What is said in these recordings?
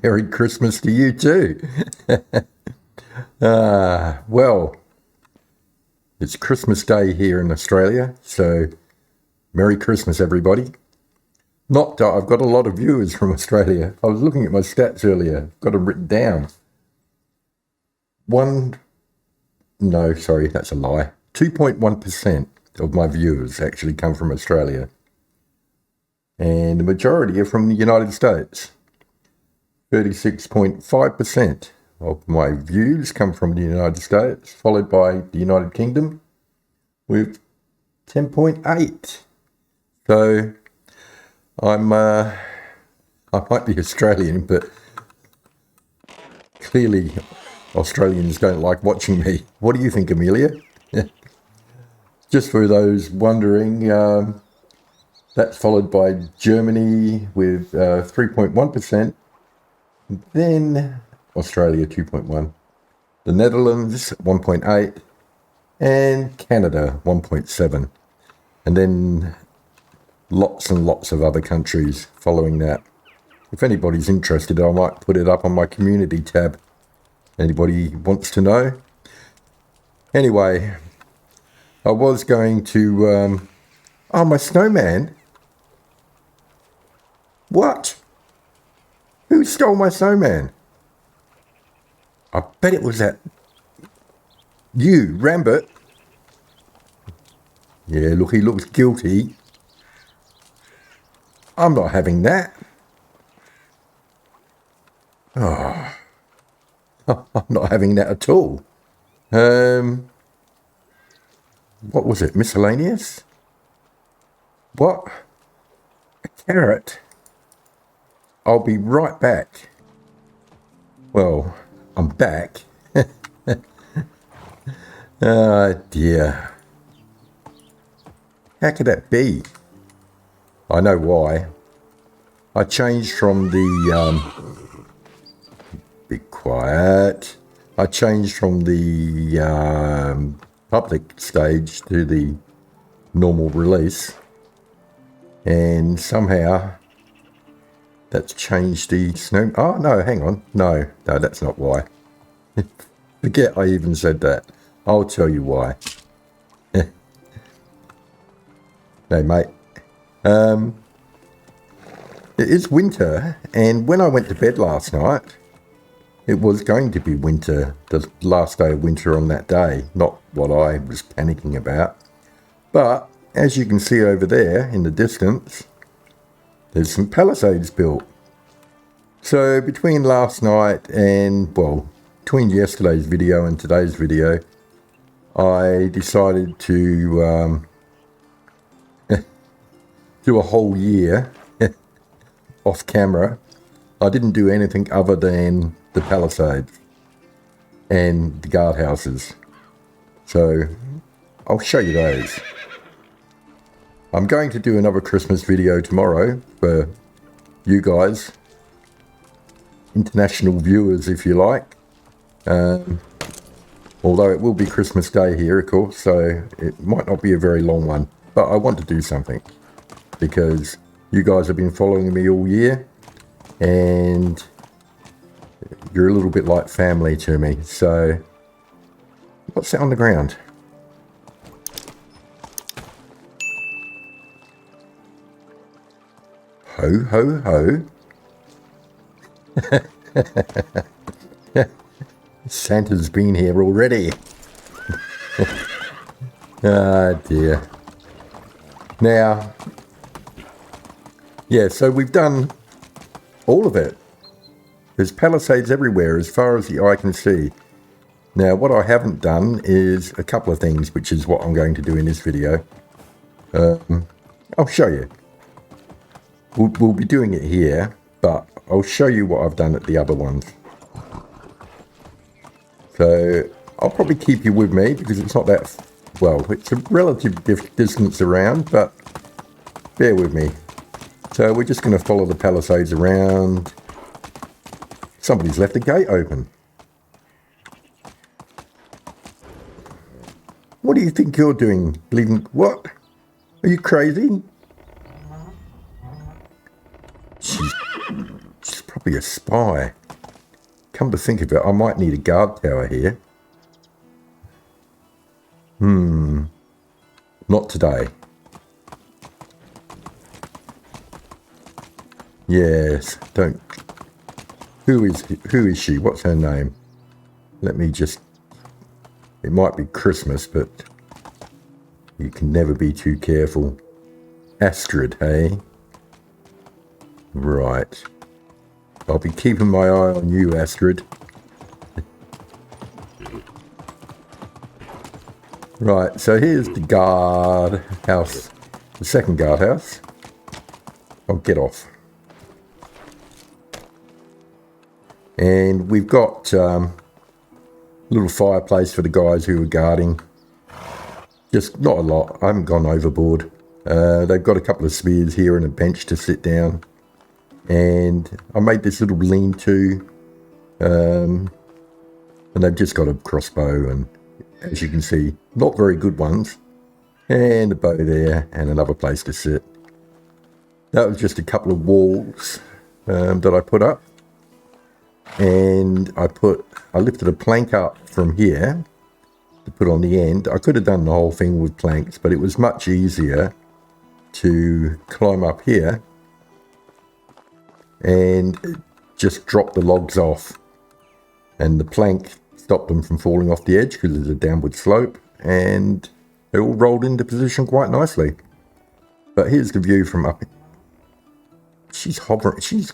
Merry Christmas to you too. Well, it's Christmas Day here in Australia, so Merry Christmas, everybody. I've got a lot of viewers from Australia. I was looking at my stats earlier. I've got them written down. That's a lie. 2.1% of my viewers actually come from Australia. And the majority are from the United States. 36.5% of my views come from the United States, followed by the United Kingdom with 10.8%. So I might be Australian, but clearly Australians don't like watching me. What do you think, Amelia? Just for those wondering, that's followed by Germany with 3.1%, then Australia 2.1%, the Netherlands 1.8%, and Canada 1.7%, and then lots and lots of other countries following that. If anybody's interested, I might put it up on my community tab. Anybody wants to know? Anyway, I was going to... my snowman? What? Who stole my snowman? I bet it was that... You, Rambert. Yeah, look, he looks guilty. I'm not having that. Oh, I'm not having that at all. What was it? Miscellaneous? What? A carrot? I'll be right back. Well, I'm back. Ah, dear. How could that be? I know why. I changed from the... be quiet. I changed from the public stage to the normal release. And somehow that's changed the snow... Oh, no, hang on. No, that's not why. Forget I even said that. I'll tell you why. No, mate. It is winter, and when I went to bed last night, it was going to be winter, the last day of winter on that day, not what I was panicking about. But, as you can see over there in the distance, there's some palisades built. So, between last night and, between yesterday's video and today's video, I decided to do a whole year off camera. I didn't do anything other than the palisades and the guardhouses. So I'll show you those. I'm going to do another Christmas video tomorrow for you guys, international viewers if you like. Although it will be Christmas Day here, of course, so it might not be a very long one. But I want to do something because you guys have been following me all year and you're a little bit like family to me. So what's that on the ground? Ho, ho, ho. Santa's been here already. Ah, dear. Now, yeah, so we've done all of it. There's palisades everywhere as far as the eye can see. Now, what I haven't done is a couple of things, which is what I'm going to do in this video. I'll show you. We'll be doing it here, but I'll show you what I've done at the other ones. So I'll probably keep you with me because it's not that, it's a relative distance around, but bear with me. So we're just going to follow the palisades around. Somebody's left the gate open. What do you think you're doing? Leaving what? Are you crazy? She's Probably a spy. Come to think of it, I might need a guard tower here. Not today. Yes, don't. Who is she? What's her name? Let me just. It might be Christmas, but you can never be too careful. Astrid, hey? Right. I'll be keeping my eye on you, Astrid. Right, so here's the guard house. The second guard house. I'll get off. And we've got a little fireplace for the guys who are guarding. Just not a lot. I haven't gone overboard. They've got a couple of spears here and a bench to sit down. And I made this little lean-to. And they've just got a crossbow and, as you can see, not very good ones. And a bow there and another place to sit. That was just a couple of walls that I put up. And I lifted a plank up from here to put on the end. I could have done the whole thing with planks, but it was much easier to climb up here and just drop the logs off. And the plank stopped them from falling off the edge because there's a downward slope, and they all rolled into position quite nicely. But here's the view from up. She's hovering. She's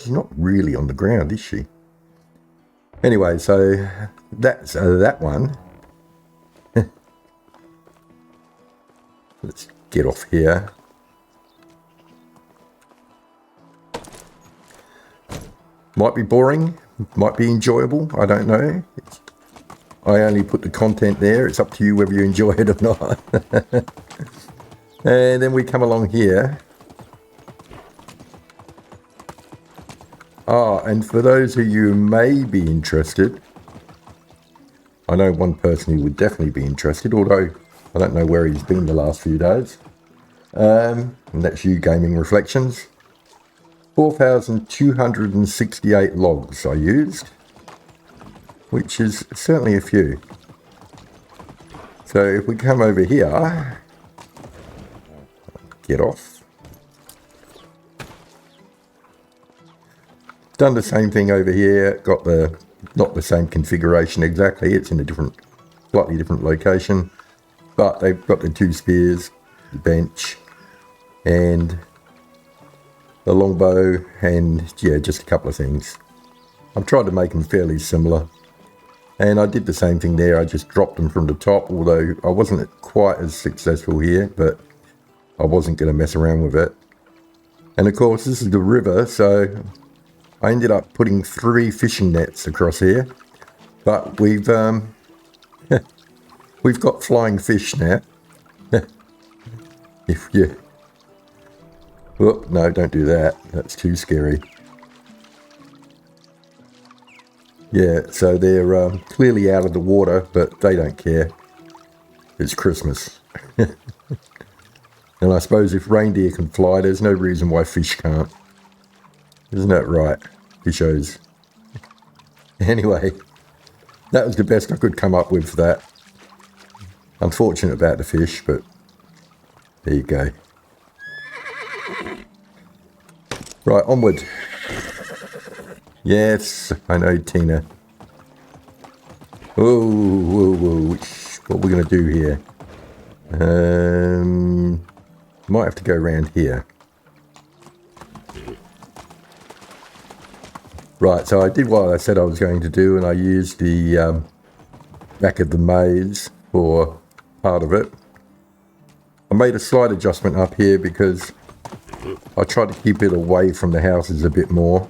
not really on the ground, is she? Anyway, so that's that one. Let's get off here. Might be boring, might be enjoyable, I don't know. I only put the content there, it's up to you whether you enjoy it or not. And then we come along here. And for those of you who may be interested, I know one person who would definitely be interested, although I don't know where he's been the last few days. And that's you, Gaming Reflections. 4,268 logs I used, which is certainly a few. So if we come over here, get off. Done the same thing over here, got not the same configuration exactly, it's in a slightly different location, but they've got the two spears, the bench, and the longbow, and yeah, just a couple of things. I've tried to make them fairly similar, and I did the same thing there. I just dropped them from the top, although I wasn't quite as successful here, but I wasn't going to mess around with it. And of course, this is the river, so I ended up putting 3 fishing nets across here, but we've we've got flying fish now. If you, oh, no, don't do that. That's too scary. Yeah, so they're clearly out of the water, but they don't care. It's Christmas. And I suppose if reindeer can fly, there's no reason why fish can't. Isn't that right, fishos? Anyway, that was the best I could come up with for that. Unfortunate about the fish, but there you go. Right, onward. Yes, I know, Tina. Oh, whoa, whoa. What are we going to do here? Might have to go around here. Right, so I did what I said I was going to do, and I used the back of the maze for part of it. I made a slight adjustment up here because I tried to keep it away from the houses a bit more.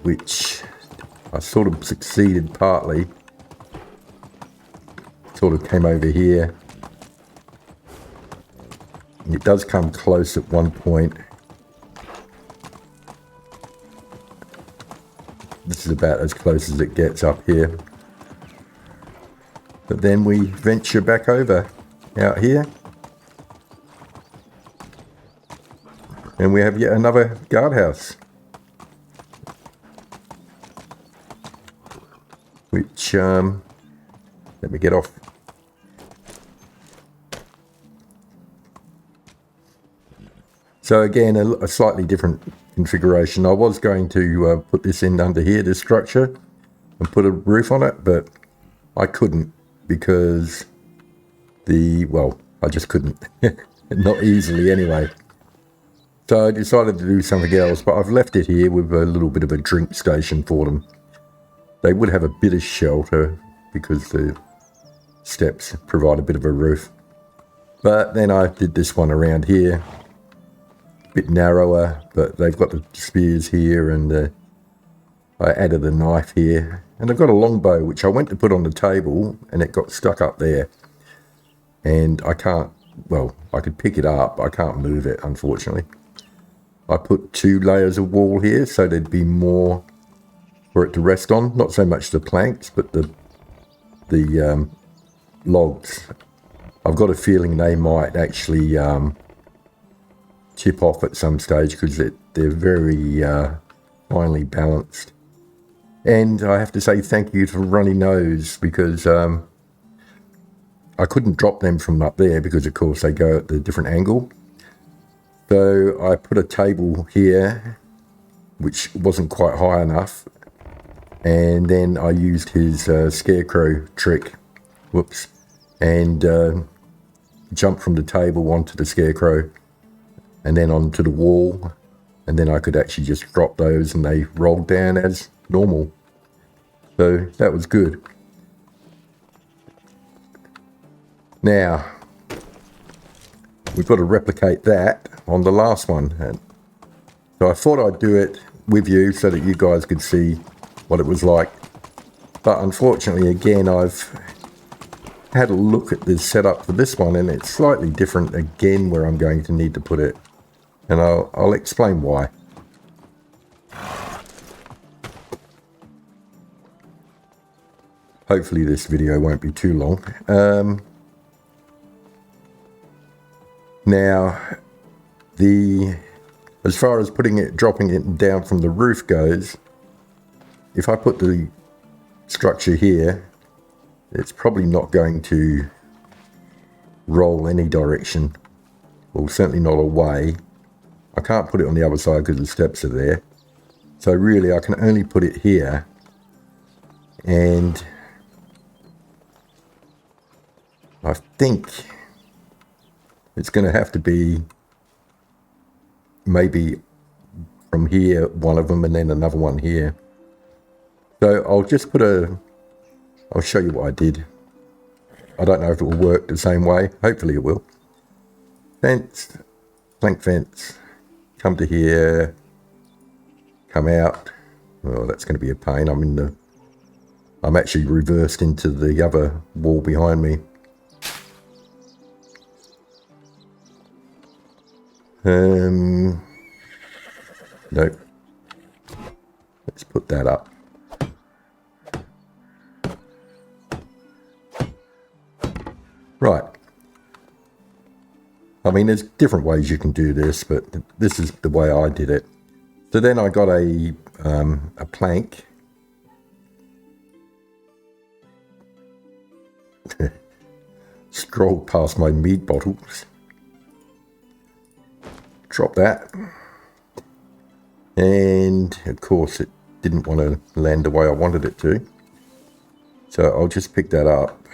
Which I sort of succeeded partly. Sort of came over here. And it does come close at one point. This is about as close as it gets up here. But then we venture back over out here. And we have yet another guardhouse, which, let me get off. So again, a slightly different configuration. I was going to put this in under here, this structure, and put a roof on it, but I couldn't because I just couldn't. Not easily anyway. So I decided to do something else, but I've left it here with a little bit of a drink station for them. They would have a bit of shelter because the steps provide a bit of a roof. But then I did this one around here, a bit narrower, but they've got the spears here, and I added a knife here. And I've got a longbow, which I went to put on the table, and it got stuck up there. And I can't, I could pick it up, but I can't move it, unfortunately. I put 2 layers of wall here, so there'd be more for it to rest on. Not so much the planks, but the logs. I've got a feeling they might actually chip off at some stage because they're very finely balanced. And I have to say thank you to Runny Nose, because I couldn't drop them from up there because, of course, they go at a different angle. So I put a table here, which wasn't quite high enough, and then I used his scarecrow trick, and jumped from the table onto the scarecrow, and then onto the wall, and then I could actually just drop those, and they rolled down as normal. So that was good. Now, we've got to replicate that on the last one. And so I thought I'd do it with you so that you guys could see what it was like. But unfortunately, again, I've had a look at the setup for this one, and it's slightly different again where I'm going to need to put it. And I'll explain why. Hopefully this video won't be too long. Now, as far as dropping it down from the roof goes, if I put the structure here, it's probably not going to roll any direction, or certainly not away. I can't put it on the other side because the steps are there. So really I can only put it here, and I think it's going to have to be maybe from here, one of them, and then another one here. So I'll just I'll show you what I did. I don't know if it will work the same way. Hopefully it will. Fence, plank fence, come to here, come out. Oh, that's going to be a pain. I'm actually reversed into the other wall behind me. Nope. Let's put that up. Right. I mean, there's different ways you can do this, but this is the way I did it. So then I got a plank. Strolled past my mead bottles. Drop that, and of course it didn't want to land the way I wanted it to, so I'll just pick that up,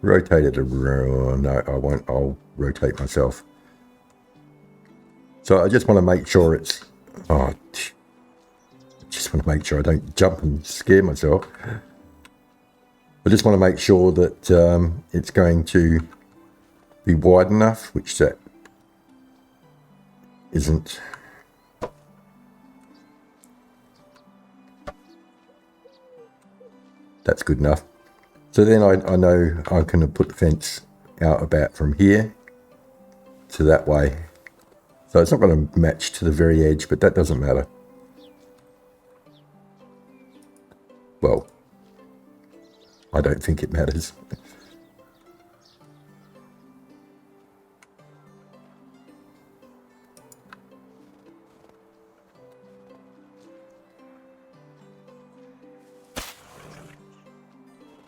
rotate it around. No, I won't. I'll rotate myself. So I just want to make sure it's I just want to make sure I don't jump and scare myself. I just want to make sure that it's going to be wide enough, which that isn't. That's good enough. So then I know I can put the fence out about from here to that way. So it's not going to match to the very edge, but that doesn't matter. Well, I don't think it matters.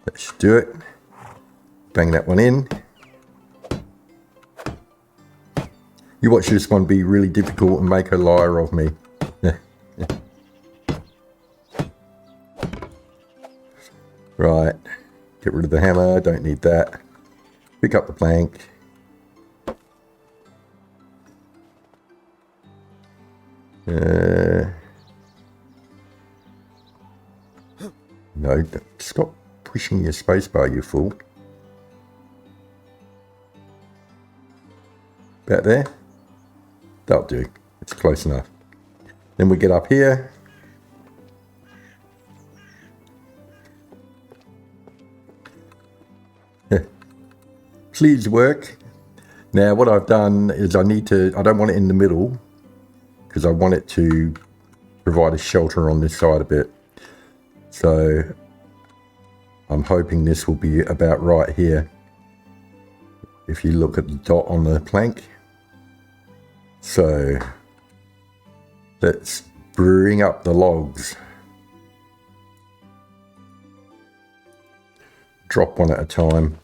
That should do it. Bang that one in. You watch this one be really difficult and make a liar of me. Right. Get rid of the hammer. Don't need that. Pick up the plank. No, stop pushing your spacebar, you fool. About there? That'll do. It's close enough. Then we get up here. Please work. Now what I've done is I don't want it in the middle because I want it to provide a shelter on this side a bit. So I'm hoping this will be about right here. If you look at the dot on the plank. So let's bring up the logs. Drop one at a time.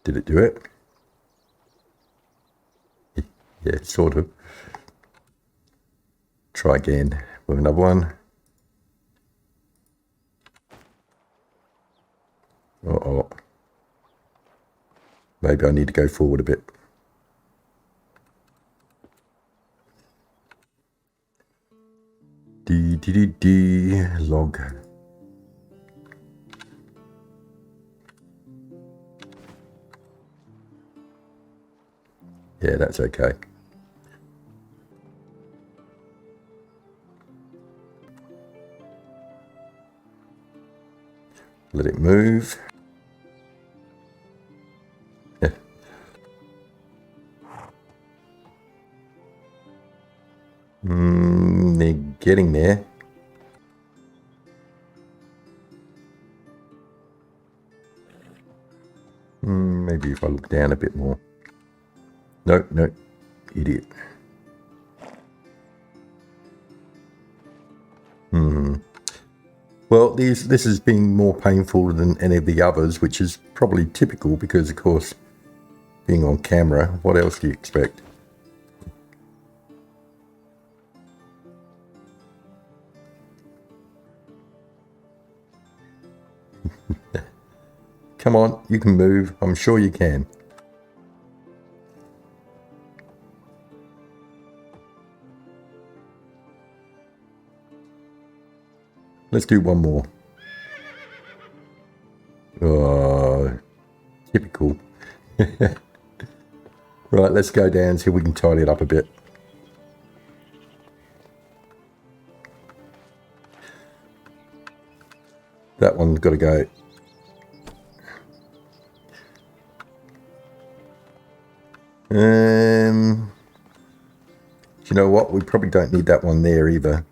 Did it do it? Yeah, sort of. Try again with another one. Uh-oh. Maybe I need to go forward a bit. Log. Yeah, that's okay. Let it move. They're getting there. Maybe if I look down a bit more. No, no, idiot. Well, this is being more painful than any of the others, which is probably typical because, of course, being on camera, what else do you expect? Come on, you can move. I'm sure you can. Let's do one more. Oh, typical. Right, let's go down, see if we can tidy it up a bit. That one's got to go. Do you know what? We probably don't need that one there either.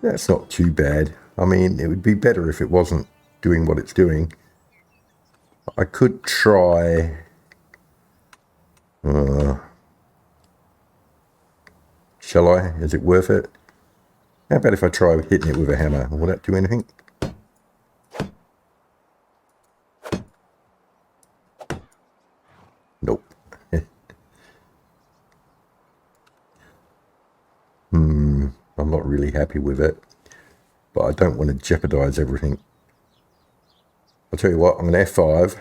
That's not too bad. I mean, it would be better if it wasn't doing what it's doing. I could try... shall I? Is it worth it? How about if I try hitting it with a hammer? Will that do anything? Nope. I'm not really happy with it, but I don't want to jeopardize everything. I'll tell you what, I'm going to F5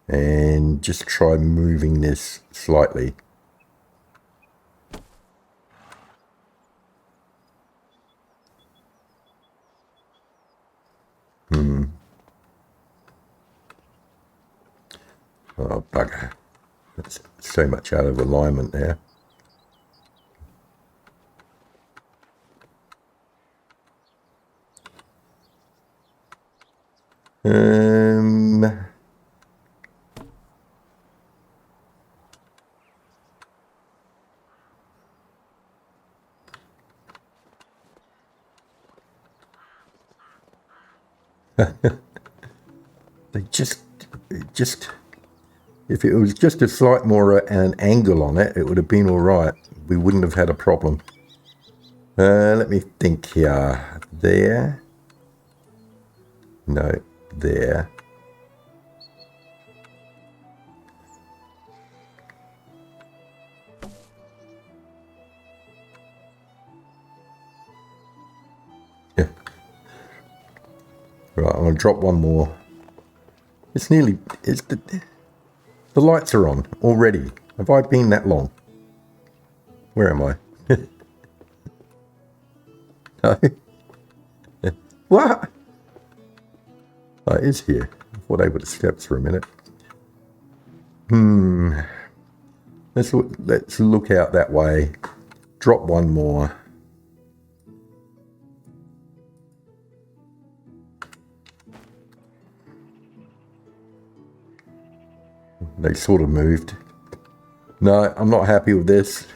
and just try moving this slightly. Oh, bugger. That's so much out of alignment there. They just If it was just a slight more an angle on it, it would have been all right. We wouldn't have had a problem. Let me think here. There. No, there. Yeah. Right, I'm going to drop one more. It's nearly... The lights are on already. Have I been that long? Where am I? No. What? Oh, it is here. I thought I would have stepped for a minute. Let's look out that way. Drop one more. They sort of moved. No, I'm not happy with this.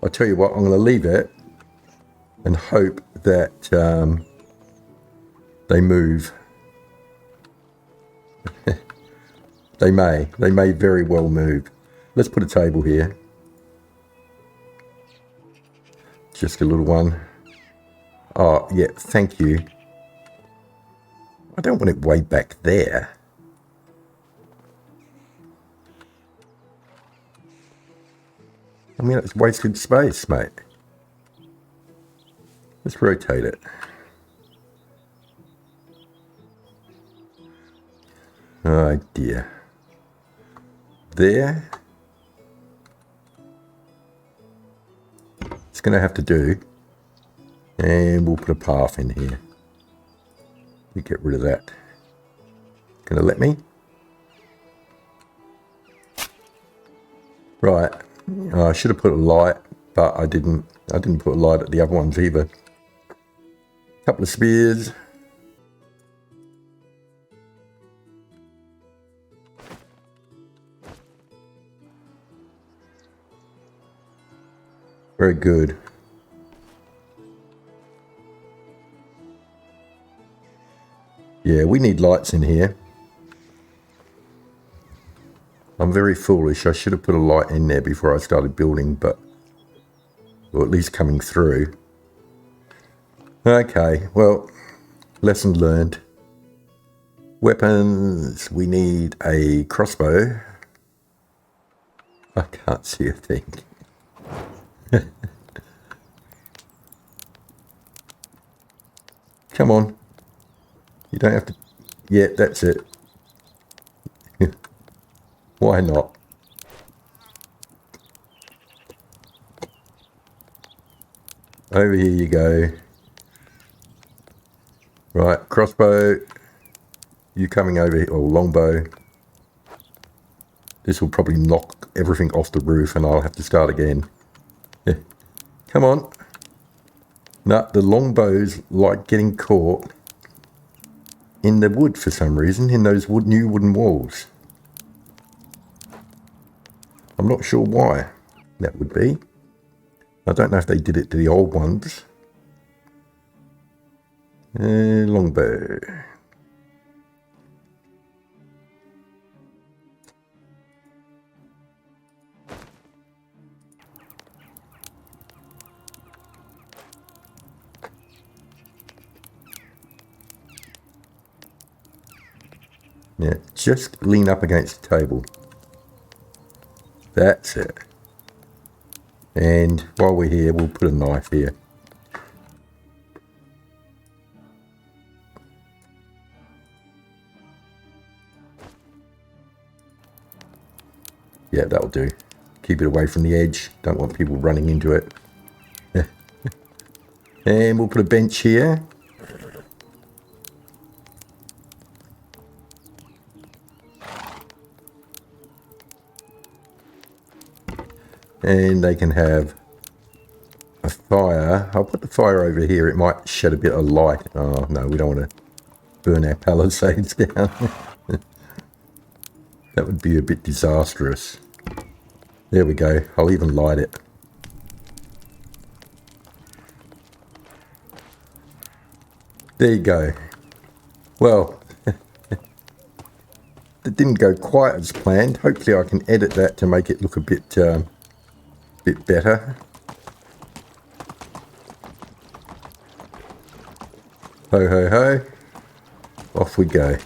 I'll tell you what, I'm going to leave it and hope that they move. They may very well move. Let's put a table here. Just a little one. Oh, yeah, thank you. I don't want it way back there. I mean, it's wasted space, mate. Let's rotate it. Oh, dear. There. It's going to have to do. And we'll put a path in here. We get rid of that. Gonna let me? Right. I should have put a light, but I didn't. I didn't put a light at the other ones either. Couple of spears. Very good. Yeah, we need lights in here. I'm very foolish. I should have put a light in there before I started building, but... or at least coming through. Okay, well, lesson learned. Weapons, we need a crossbow. I can't see a thing. Come on. You don't have to... yeah, that's it. Why not? Over here you go. Right, crossbow. You coming over here, or longbow. This will probably knock everything off the roof and I'll have to start again. Come on. No, the longbows like getting caught in the wood for some reason, in those new wooden walls. I'm not sure why that would be. I don't know if they did it to the old ones. Longbow. Yeah, just lean up against the table. That's it. And while we're here, we'll put a knife here. Yeah, that'll do. Keep it away from the edge. Don't want people running into it. And we'll put a bench here. And they can have a fire. I'll put the fire over here. It might shed a bit of light. Oh, no, we don't want to burn our palisades down. That would be a bit disastrous. There we go. I'll even light it. There you go. Well, it didn't go quite as planned. Hopefully I can edit that to make it look a bit better. Ho, ho, ho. Off we go.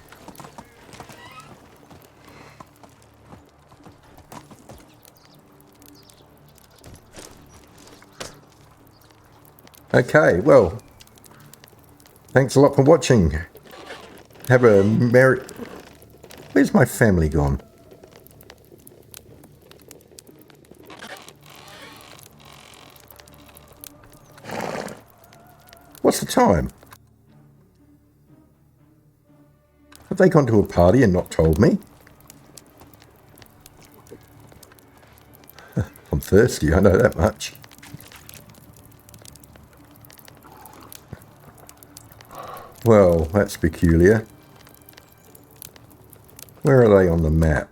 Okay, well, thanks a lot for watching. Have a merry... Where's my family gone? What's the time? Have they gone to a party and not told me? I'm thirsty, I know that much. Well, that's peculiar. Where are they on the map?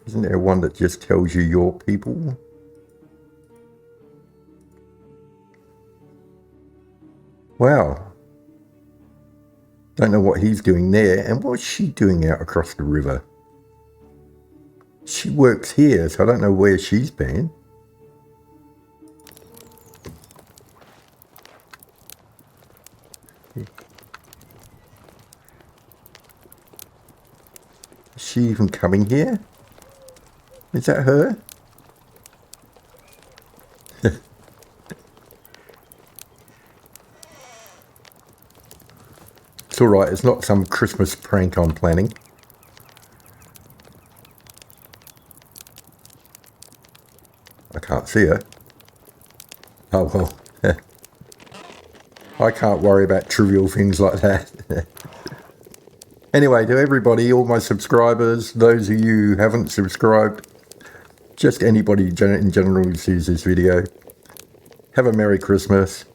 Isn't there one that just tells you your people? Wow. Don't know what he's doing there. And what's she doing out across the river? She works here, so I don't know where she's been. Is she even coming here? Is that her? It's alright, it's not some Christmas prank I'm planning. I can't see her. Oh well. I can't worry about trivial things like that. Anyway, to everybody, all my subscribers, those of you who haven't subscribed, just anybody in general who sees this video, have a Merry Christmas.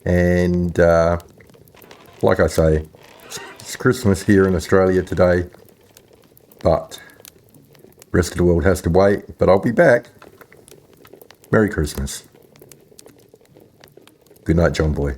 And like I say, it's Christmas here in Australia today, but the rest of the world has to wait. But I'll be back. Merry Christmas. Good night, John Boy.